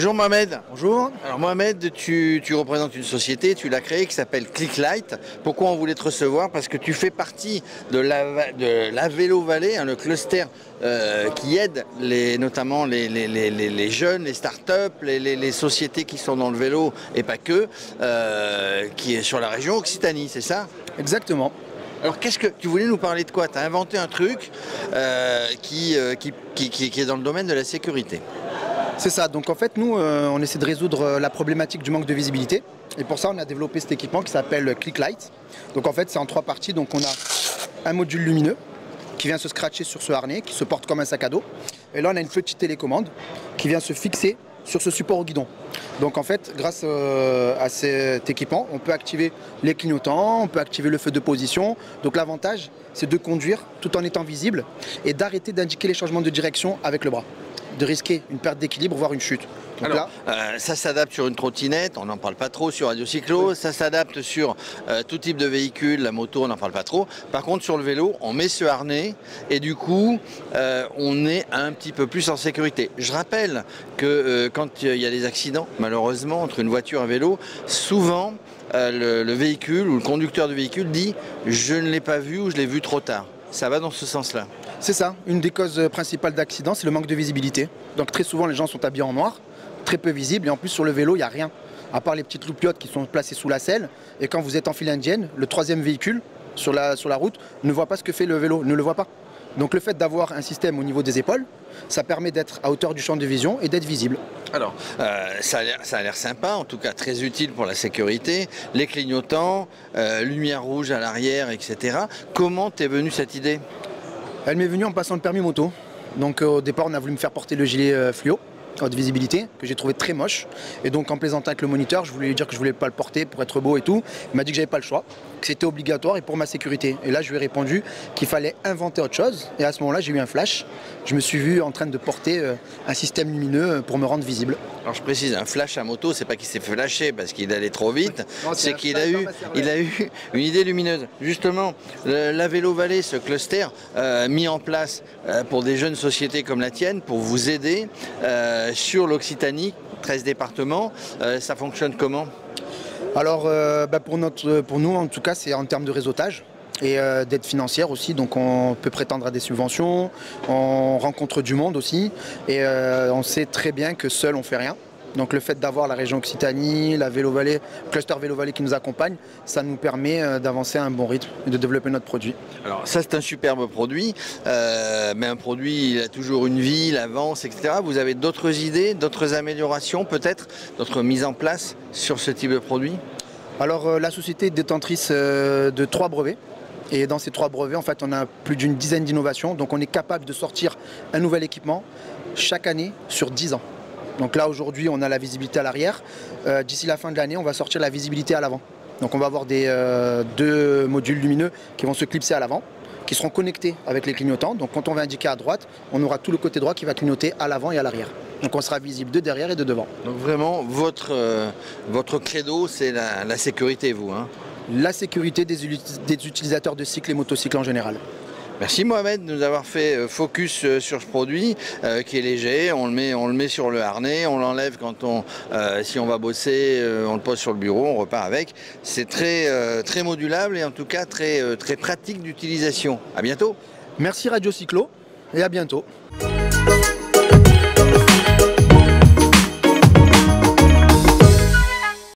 Bonjour Mohamed. Bonjour. Alors Mohamed, tu représentes une société, tu l'as créée qui s'appelle Clicklite. Pourquoi on voulait te recevoir? Parce que tu fais partie de la Vélo Vallée, le cluster qui aide notamment les jeunes, les startups, les sociétés qui sont dans le vélo et pas que, qui est sur la région Occitanie, c'est ça? Exactement. Alors qu'est-ce que tu voulais nous parler de quoi? Tu as inventé un truc qui est dans le domaine de la sécurité. C'est ça, donc en fait nous on essaie de résoudre la problématique du manque de visibilité et pour ça on a développé cet équipement qui s'appelle Clicklite. Donc en fait c'est en 3 parties, donc on a un module lumineux qui vient se scratcher sur ce harnais, qui se porte comme un sac à dos, et là on a une petite télécommande qui vient se fixer sur ce support au guidon. Donc en fait grâce à cet équipement on peut activer les clignotants, on peut activer le feu de position. Donc l'avantage c'est de conduire tout en étant visible et d'arrêter d'indiquer les changements de direction avec le bras, de risquer une perte d'équilibre voire une chute. Donc alors, ça s'adapte sur une trottinette, on n'en parle pas trop sur Radio Cyclo, oui. Ça s'adapte sur tout type de véhicule, la moto on n'en parle pas trop. Par contre sur le vélo, on met ce harnais et du coup on est un petit peu plus en sécurité. Je rappelle que quand il y a des accidents, malheureusement, entre une voiture et un vélo, souvent le véhicule ou le conducteur du véhicule dit « je ne l'ai pas vu » ou « je l'ai vu trop tard ». Ça va dans ce sens-là. C'est ça, une des causes principales d'accident, c'est le manque de visibilité. Donc très souvent les gens sont habillés en noir, très peu visibles, et en plus sur le vélo il n'y a rien, à part les petites loupiottes qui sont placées sous la selle. Et quand vous êtes en file indienne, le 3e véhicule sur la route ne voit pas ce que fait le vélo, ne le voit pas. Donc le fait d'avoir un système au niveau des épaules, ça permet d'être à hauteur du champ de vision et d'être visible. Alors, ça a l'air sympa, en tout cas très utile pour la sécurité, les clignotants, lumière rouge à l'arrière, etc. Comment t'es venue cette idée? Elle m'est venue en passant le permis moto. Donc au départ on a voulu me faire porter le gilet fluo, haute visibilité, que j'ai trouvé très moche. Et donc en plaisantant avec le moniteur, je voulais lui dire que je voulais pas le porter pour être beau et tout. Il m'a dit que j'avais pas le choix, que c'était obligatoire et pour ma sécurité. Et là je lui ai répondu qu'il fallait inventer autre chose. Et à ce moment-là j'ai eu un flash. Je me suis vu en train de porter un système lumineux pour me rendre visible. Alors je précise, un flash à moto, c'est pas qu'il s'est fait flasher parce qu'il allait trop vite, c'est qu'il a eu une idée lumineuse. Justement, la Vélo Vallée, ce cluster mis en place pour des jeunes sociétés comme la tienne, pour vous aider sur l'Occitanie, 13 départements, ça fonctionne comment? Alors pour nous en tout cas c'est en termes de réseautage et d'aide financière aussi, donc on peut prétendre à des subventions, on rencontre du monde aussi et on sait très bien que seul on fait rien. Donc le fait d'avoir la région Occitanie, la Vélo Vallée, cluster Vélo Vallée qui nous accompagne, ça nous permet d'avancer à un bon rythme et de développer notre produit. Alors ça c'est un superbe produit, mais un produit il a toujours une vie, il avance, etc. Vous avez d'autres idées, d'autres améliorations peut-être, d'autres mises en place sur ce type de produit? Alors la société est détentrice de 3 brevets. Et dans ces 3 brevets, en fait, on a plus d'une dizaine d'innovations. Donc on est capable de sortir un nouvel équipement chaque année sur 10 ans. Donc là, aujourd'hui, on a la visibilité à l'arrière. D'ici la fin de l'année, on va sortir la visibilité à l'avant. Donc on va avoir 2 modules lumineux qui vont se clipser à l'avant, qui seront connectés avec les clignotants. Donc quand on va indiquer à droite, on aura tout le côté droit qui va clignoter à l'avant et à l'arrière. Donc on sera visible de derrière et de devant. Donc vraiment, votre credo, c'est la sécurité, vous, hein? La sécurité des utilisateurs de cycles et motocycles en général. Merci Mohamed de nous avoir fait focus sur ce produit qui est léger, on le met sur le harnais, on l'enlève si on va bosser, on le pose sur le bureau, on repart avec. C'est très modulable et en tout cas très pratique d'utilisation. À bientôt. Merci Radio Cyclo et à bientôt.